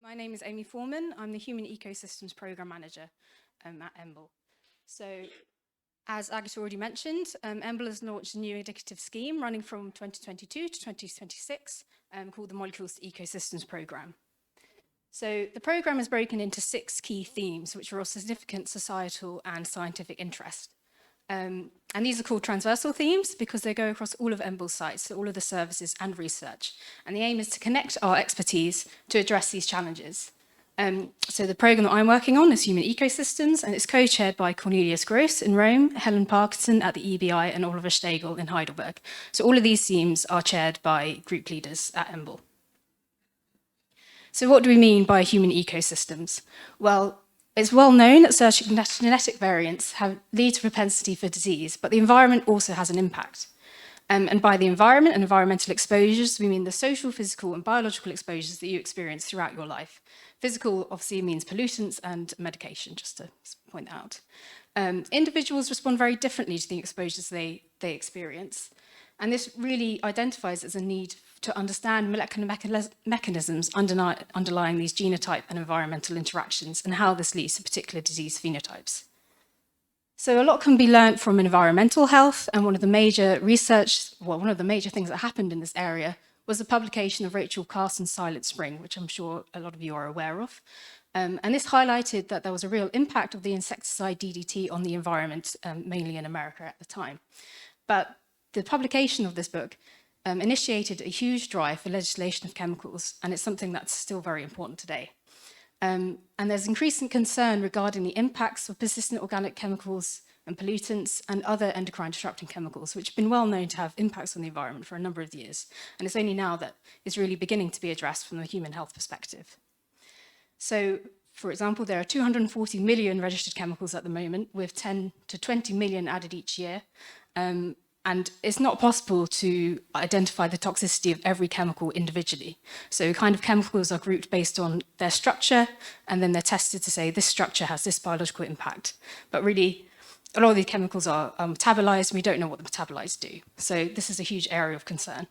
My name is Amy Foreman. I'm the Human Ecosystems Programme Manager at EMBL. So, as Agatha already mentioned, EMBL has launched a new indicative scheme running from 2022 to 2026 called the Moleculars to Ecosystems Programme. So the programme is broken into 6 key themes, which are of significant societal and scientific interest. And these are called transversal themes because they go across all of EMBL's sites, so all of the services and research. And the aim is to connect our expertise to address these challenges. So the programme that I'm working on is Human Ecosystems, and it's co-chaired by Cornelius Gross in Rome, Helen Parkinson at the EBI, and Oliver Stegel in Heidelberg. So all of these themes are chaired by group leaders at EMBL. So what do we mean by human ecosystems? Well, it's well known that certain genetic variants lead to propensity for disease, but the environment also has an impact. And by the environment and environmental exposures, we mean the social, physical, and biological exposures that you experience throughout your life. Physical obviously means pollutants and medication, just to point that out. Individuals respond very differently to the exposures they experience. And this really identifies as a need to understand molecular mechanisms underlying these genotype and environmental interactions and how this leads to particular disease phenotypes. So a lot can be learned from environmental health, and one of the major things that happened in this area was the publication of Rachel Carson's Silent Spring, which I'm sure a lot of you are aware of. And this highlighted that there was a real impact of the insecticide DDT on the environment, mainly in America at the time. But the publication of this book initiated a huge drive for legislation of chemicals, and it's something that's still very important today. And there's increasing concern regarding the impacts of persistent organic chemicals and pollutants and other endocrine disrupting chemicals, which have been well known to have impacts on the environment for a number of years. And it's only now that it's really beginning to be addressed from a human health perspective. So, for example, there are 240 million registered chemicals at the moment, with 10 to 20 million added each year. And it's not possible to identify the toxicity of every chemical individually. So kind of chemicals are grouped based on their structure, and then they're tested to say this structure has this biological impact. But really, a lot of these chemicals are metabolized, and we don't know what the metabolites do. So this is a huge area of concern.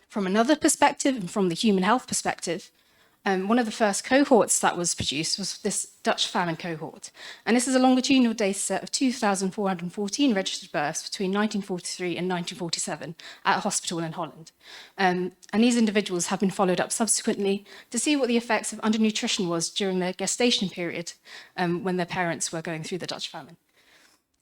From another perspective, and from the human health perspective, one of the first cohorts that was produced was this Dutch famine cohort. And this is a longitudinal data set of 2,414 registered births between 1943 and 1947 at a hospital in Holland. And these individuals have been followed up subsequently to see what the effects of undernutrition was during their gestation period when their parents were going through the Dutch famine.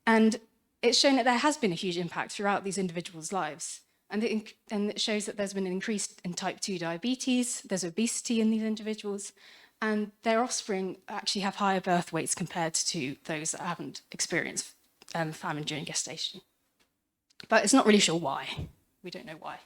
And it's shown that there has been a huge impact throughout these individuals' lives. And it shows that there's been an increase in type 2 diabetes, there's obesity in these individuals, and their offspring actually have higher birth weights compared to those that haven't experienced famine during gestation. But it's not really sure why. We don't know why.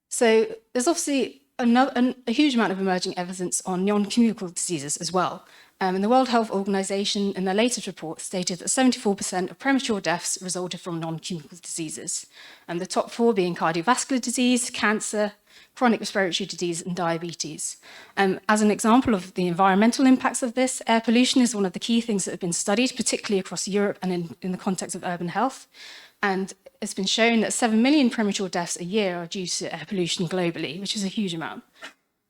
So there's obviously a huge amount of emerging evidence on non-communicable diseases as well. And the World Health Organization, in their latest report, stated that 74% of premature deaths resulted from non-communicable diseases, and the top 4 being cardiovascular disease, cancer, chronic respiratory disease, and diabetes. As an example of the environmental impacts of this, air pollution is one of the key things that have been studied, particularly across Europe and in the context of urban health. And it's been shown that 7 million premature deaths a year are due to air pollution globally, which is a huge amount.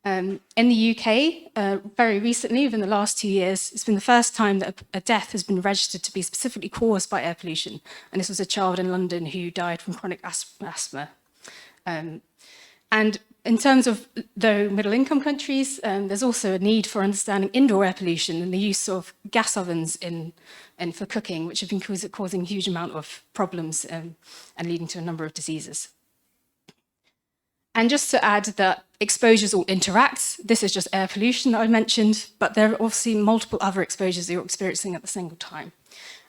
In the UK, very recently, within the last 2 years, it's been the first time that a death has been registered to be specifically caused by air pollution. And this was a child in London who died from chronic asthma. And in terms of low middle-income countries, there's also a need for understanding indoor air pollution and the use of gas ovens for cooking, which have been causing a huge amount of problems and leading to a number of diseases. And just to add that exposures all interact, this is just air pollution that I mentioned, but there are obviously multiple other exposures that you're experiencing at the same time.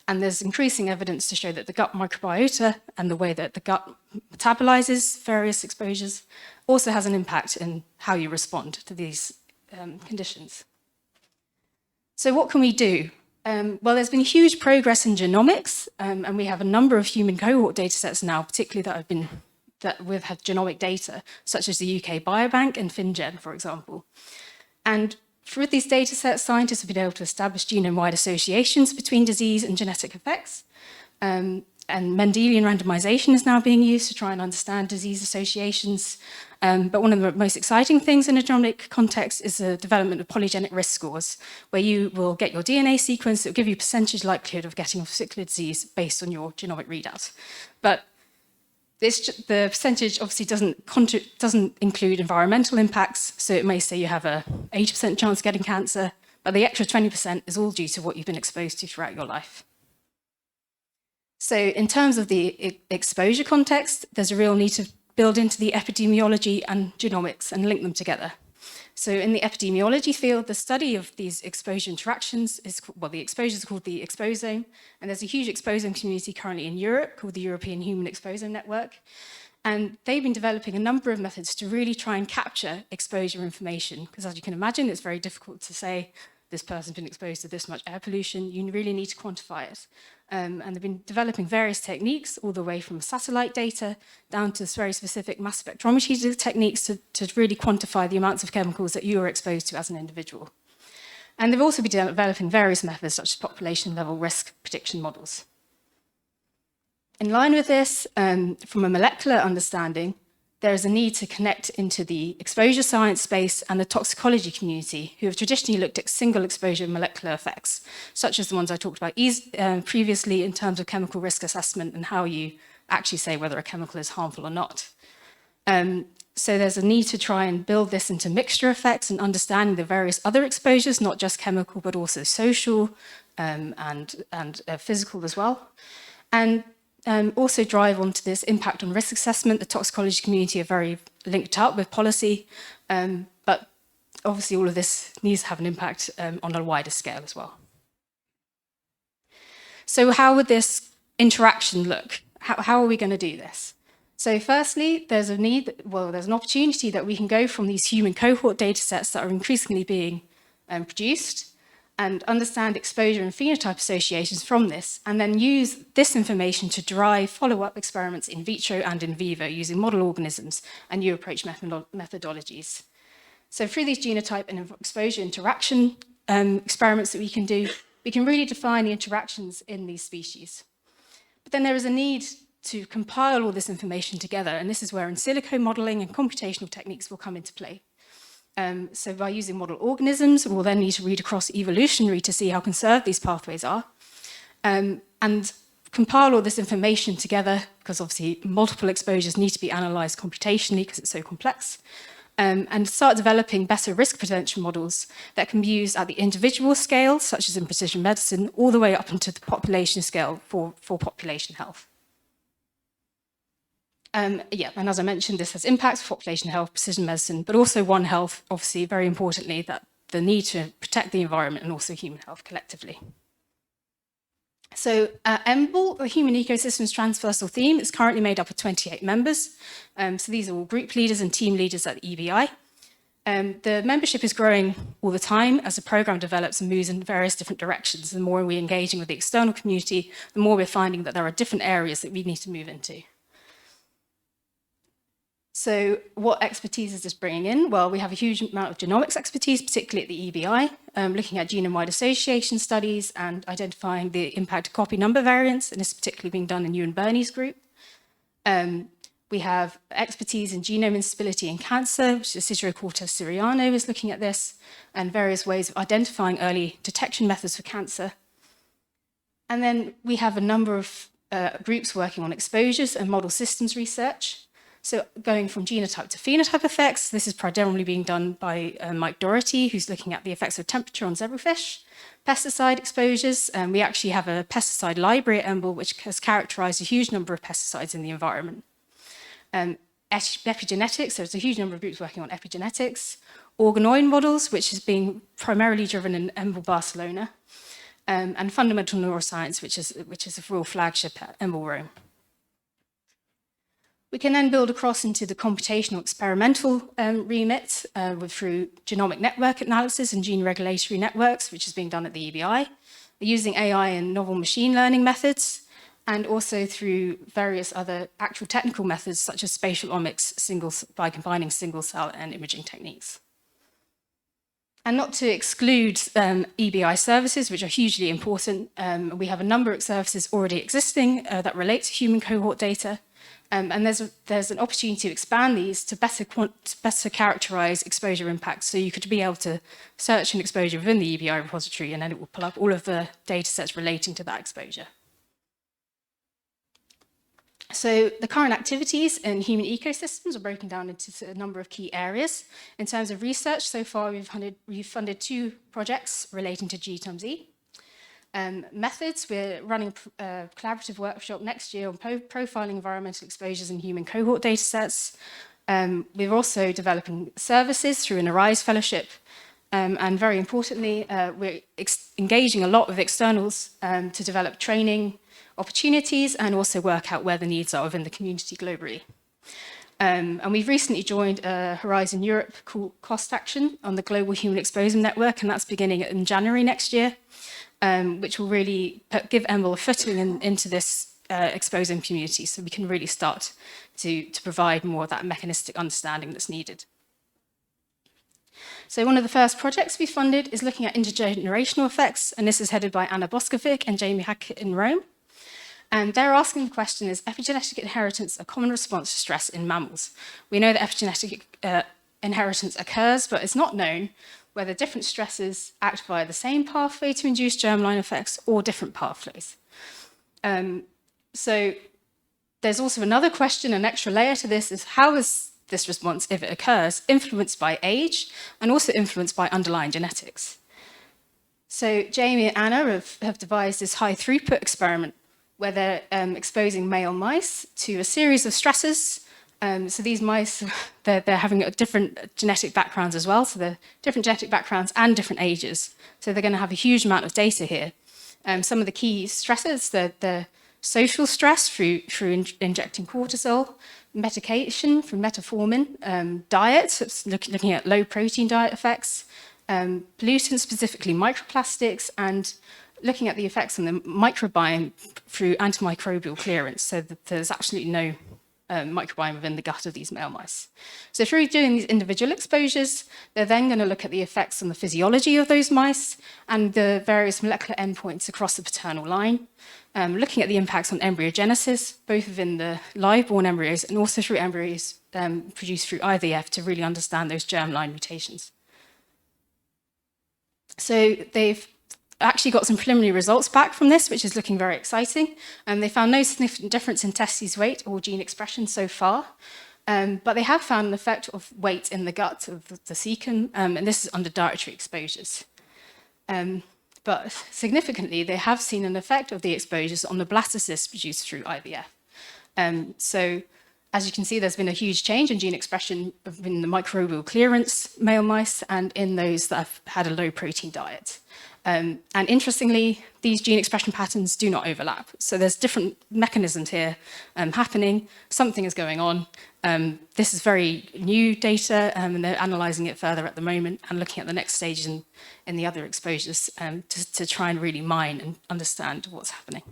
And there's increasing evidence to show that the gut microbiota and the way that the gut metabolizes various exposures also has an impact in how you respond to these conditions. So what can we do? Well, there's been huge progress in genomics, and we have a number of human cohort data sets now, particularly that we've had genomic data, such as the UK Biobank and FinGen, for example. And through these data sets, scientists have been able to establish genome-wide associations between disease and genetic effects. And And Mendelian randomization is now being used to try and understand disease associations. But one of the most exciting things in a genomic context is the development of polygenic risk scores, where you will get your DNA sequence that will give you percentage likelihood of getting a particular disease based on your genomic readout. But the percentage obviously doesn't include environmental impacts, so it may say you have a 80% chance of getting cancer, but the extra 20% is all due to what you've been exposed to throughout your life. So in terms of the exposure context, there's a real need to build into the epidemiology and genomics and link them together. So in the epidemiology field, the study of these exposure interactions is, well, the exposure is called the exposome, and there's a huge exposome community currently in Europe called the European Human Exposome Network. And they've been developing a number of methods to really try and capture exposure information, because as you can imagine, it's very difficult to say this person's been exposed to this much air pollution. You really need to quantify it. And they've been developing various techniques, all the way from satellite data down to very specific mass spectrometry techniques to really quantify the amounts of chemicals that you are exposed to as an individual. And they've also been developing various methods, such as population-level risk prediction models. In line with this, from a molecular understanding, there is a need to connect into the exposure science space and the toxicology community, who have traditionally looked at single exposure molecular effects, such as the ones I talked about previously in terms of chemical risk assessment and how you actually say whether a chemical is harmful or not. So there's a need to try and build this into mixture effects and understanding the various other exposures, not just chemical, but also social and physical as well. And also drive onto this impact on risk assessment. The toxicology community are very linked up with policy, but obviously all of this needs to have an impact on a wider scale as well. So how would this interaction look? How are we going to do this? So firstly, there's an opportunity that we can go from these human cohort data sets that are increasingly being produced and understand exposure and phenotype associations from this, and then use this information to drive follow-up experiments in vitro and in vivo using model organisms and new approach methodologies. So through these genotype and exposure interaction experiments that we can do, we can really define the interactions in these species. But then there is a need to compile all this information together, and this is where in silico modeling and computational techniques will come into play. So by using model organisms, we'll then need to read across evolutionary to see how conserved these pathways are, and compile all this information together, because obviously multiple exposures need to be analysed computationally because it's so complex, and start developing better risk prevention models that can be used at the individual scale, such as in precision medicine, all the way up into the population scale for population health. And as I mentioned, this has impacts for population health, precision medicine, but also One Health, obviously, very importantly, that the need to protect the environment and also human health collectively. So EMBL, the Human Ecosystems Transversal theme, is currently made up of 28 members. So these are all group leaders and team leaders at the EBI. The membership is growing all the time as the program develops and moves in various different directions. The more we're engaging with the external community, the more we're finding that there are different areas that we need to move into. So what expertise is this bringing in? Well, we have a huge amount of genomics expertise, particularly at the EBI, looking at genome-wide association studies and identifying the impact of copy number variants, and this is particularly being done in Ewan Burney's group. We have expertise in genome instability in cancer, which is Isidro Cortes-Siriano is looking at this, and various ways of identifying early detection methods for cancer. And then we have a number of groups working on exposures and model systems research. So going from genotype to phenotype effects, this is predominantly being done by Mike Doherty, who's looking at the effects of temperature on zebrafish. Pesticide exposures, we actually have a pesticide library at EMBL, which has characterized a huge number of pesticides in the environment. Epigenetics, there's a huge number of groups working on epigenetics. Organoid models, which is being primarily driven in EMBL Barcelona. And fundamental neuroscience, which is a real flagship at EMBL Rome. We can then build across into the computational experimental remit through genomic network analysis and gene regulatory networks, which is being done at the EBI, using AI and novel machine learning methods, and also through various other actual technical methods, such as spatial omics by combining single cell and imaging techniques. And not to exclude EBI services, which are hugely important. We have a number of services already existing that relate to human cohort data. And there's an opportunity to expand these to better characterize exposure impacts. So you could be able to search an exposure within the EBI repository, and then it will pull up all of the data sets relating to that exposure. So the current activities in human ecosystems are broken down into a number of key areas. In terms of research, so far we've funded 2 projects relating to G-terms-E. Methods, we're running a collaborative workshop next year on profiling environmental exposures in human cohort datasets. We're also developing services through an ARISE fellowship. And very importantly, we're engaging a lot with externals to develop training opportunities and also work out where the needs are within the community globally. And we've recently joined a Horizon Europe called Cost Action on the Global Human Exposure Network, and that's beginning in January next year, which will really give EMBL a footing into this exposing community, so we can really start to provide more of that mechanistic understanding that's needed. So one of the first projects we funded is looking at intergenerational effects, and this is headed by Anna Boskovic and Jamie Hackett in Rome. And they're asking the question, is epigenetic inheritance a common response to stress in mammals? We know that epigenetic inheritance occurs, but it's not known whether different stresses act via the same pathway to induce germline effects or different pathways. So there's also another question, an extra layer to this, is how is this response, if it occurs, influenced by age and also influenced by underlying genetics? So Jamie and Anna have devised this high throughput experiment where they're exposing male mice to a series of stressors. So these mice, they're having different genetic backgrounds as well. So they're different genetic backgrounds and different ages. So they're going to have a huge amount of data here. Some of the key stressors, the social stress through injecting cortisol, medication from metformin, diet, looking at low protein diet effects, pollutants, specifically microplastics, and looking at the effects on the microbiome through antimicrobial clearance, so that there's absolutely no microbiome within the gut of these male mice. So through doing these individual exposures, they're then going to look at the effects on the physiology of those mice and the various molecular endpoints across the paternal line, looking at the impacts on embryogenesis, both within the live-born embryos and also through embryos produced through IVF to really understand those germline mutations. So they've actually got some preliminary results back from this, which is looking very exciting. They found no significant difference in testes weight or gene expression so far, but they have found an effect of weight in the gut of the cecum, and this is under dietary exposures. But significantly, they have seen an effect of the exposures on the blastocysts produced through IVF. So as you can see, there's been a huge change in gene expression in the microbial clearance male mice and in those that have had a low protein diet. And interestingly, these gene expression patterns do not overlap. So there's different mechanisms here happening. Something is going on. This is very new data, and they're analysing it further at the moment and looking at the next stages in the other exposures to try and really mine and understand what's happening.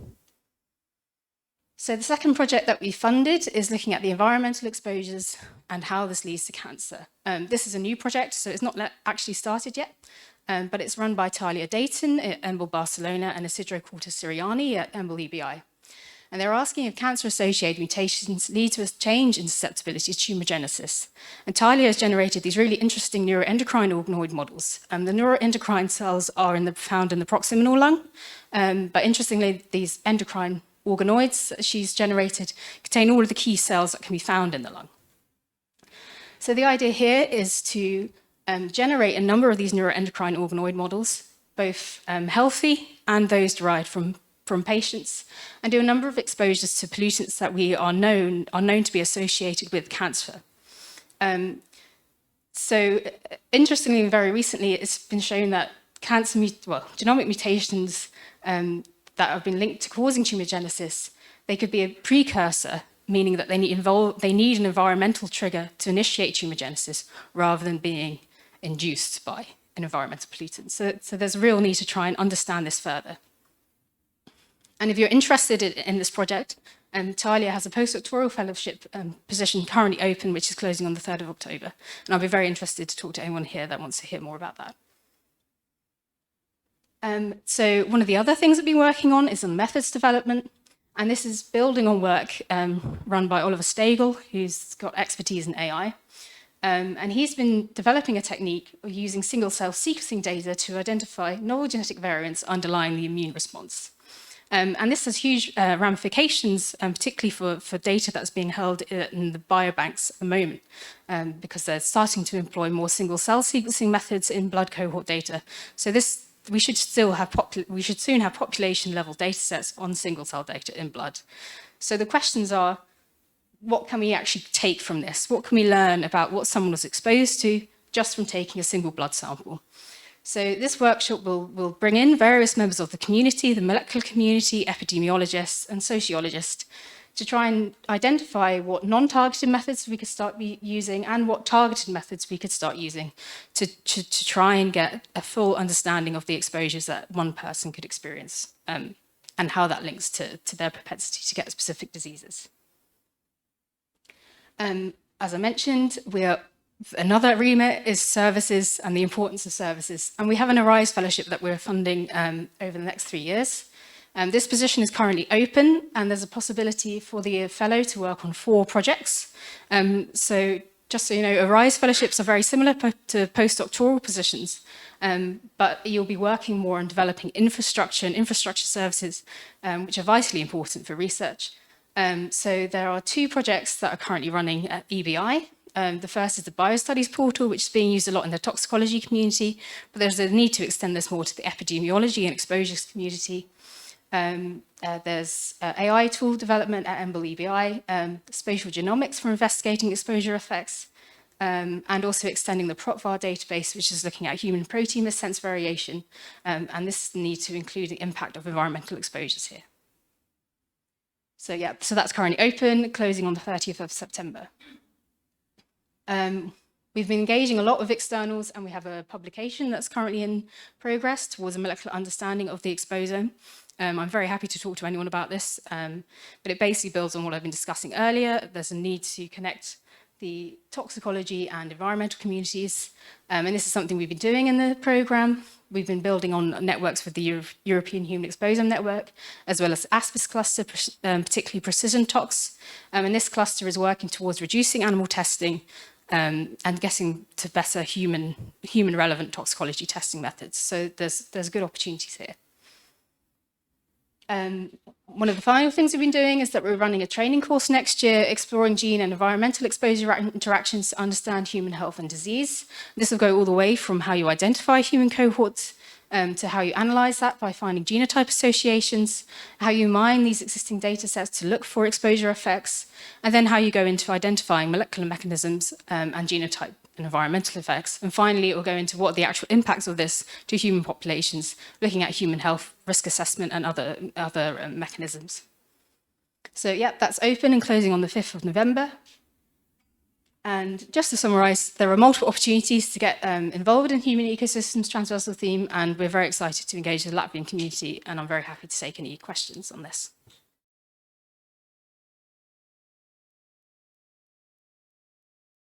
So the second project that we funded is looking at the environmental exposures and how this leads to cancer. This is a new project, so it's not actually started yet. But it's run by Talia Dayton at EMBL Barcelona and Isidro Cortes Siriani at EMBL-EBI. And they're asking if cancer-associated mutations lead to a change in susceptibility to tumorigenesis. And Talia has generated these really interesting neuroendocrine organoid models. The neuroendocrine cells are found in the proximal lung, but interestingly, these endocrine organoids that she's generated contain all of the key cells that can be found in the lung. So the idea here is to generate a number of these neuroendocrine organoid models, both healthy and those derived from patients, and do a number of exposures to pollutants that are known to be associated with cancer. So interestingly, very recently, it's been shown that genomic mutations that have been linked to causing tumorigenesis, they could be a precursor, meaning that they need an environmental trigger to initiate tumorigenesis rather than being induced by an environmental pollutant. So there's a real need to try and understand this further. And if you're interested in this project, Talia has a postdoctoral fellowship position currently open, which is closing on the 3rd of October. And I'll be very interested to talk to anyone here that wants to hear more about that. So one of the other things I've been working on is on methods development. And this is building on work run by Oliver Stagel, who's got expertise in AI. And he's been developing a technique of using single-cell sequencing data to identify novel genetic variants underlying the immune response. And this has huge ramifications, particularly for data that's being held in the biobanks at the moment, because they're starting to employ more single-cell sequencing methods in blood cohort data. So we should soon have population-level data sets on single-cell data in blood. So the questions are, what can we actually take from this? What can we learn about what someone was exposed to just from taking a single blood sample? So this workshop will bring in various members of the community, the molecular community, epidemiologists and sociologists, to try and identify what non-targeted methods we could start using and what targeted methods we could start using to try and get a full understanding of the exposures that one person could experience and how that links to their propensity to get specific diseases. As I mentioned, another remit is services and the importance of services. And we have an Arise Fellowship that we're funding over the next 3 years. This position is currently open, and there's a possibility for the fellow to work on 4 projects. So just so you know, Arise Fellowships are very similar to postdoctoral positions, but you'll be working more on developing infrastructure and infrastructure services, which are vitally important for research. So there are 2 projects that are currently running at EBI. The first is the biostudies portal, which is being used a lot in the toxicology community, but there's a need to extend this more to the epidemiology and exposures community. There's AI tool development at EMBL-EBI, spatial genomics for investigating exposure effects, and also extending the PROTVAR database, which is looking at human protein missense variation, and this needs to include the impact of environmental exposures here. So yeah, so that's currently open, closing on the 30th of September. We've been engaging a lot with externals, and we have a publication that's currently in progress towards a molecular understanding of the exposome. I'm very happy to talk to anyone about this, but it basically builds on what I've been discussing earlier. There's a need to connect the toxicology and environmental communities, and this is something we've been doing in the programme. We've been building on networks with the European Human Exposome Network, as well as ASPIS cluster, particularly Precision Tox, and this cluster is working towards reducing animal testing and getting to better human-relevant toxicology testing methods. So there's good opportunities here. One of the final things we've been doing is that we're running a training course next year, exploring gene and environmental exposure interactions to understand human health and disease. This will go all the way from how you identify human cohorts to how you analyze that by finding genotype associations, how you mine these existing data sets to look for exposure effects, and then how you go into identifying molecular mechanisms and genotype and environmental effects. And finally, it will go into what are the actual impacts of this to human populations, looking at human health, risk assessment, and other mechanisms. So yeah, that's open and closing on the 5th of November. And just to summarise, there are multiple opportunities to get involved in human ecosystems transversal theme, and we're very excited to engage with the Latvian community, and I'm very happy to take any questions on this.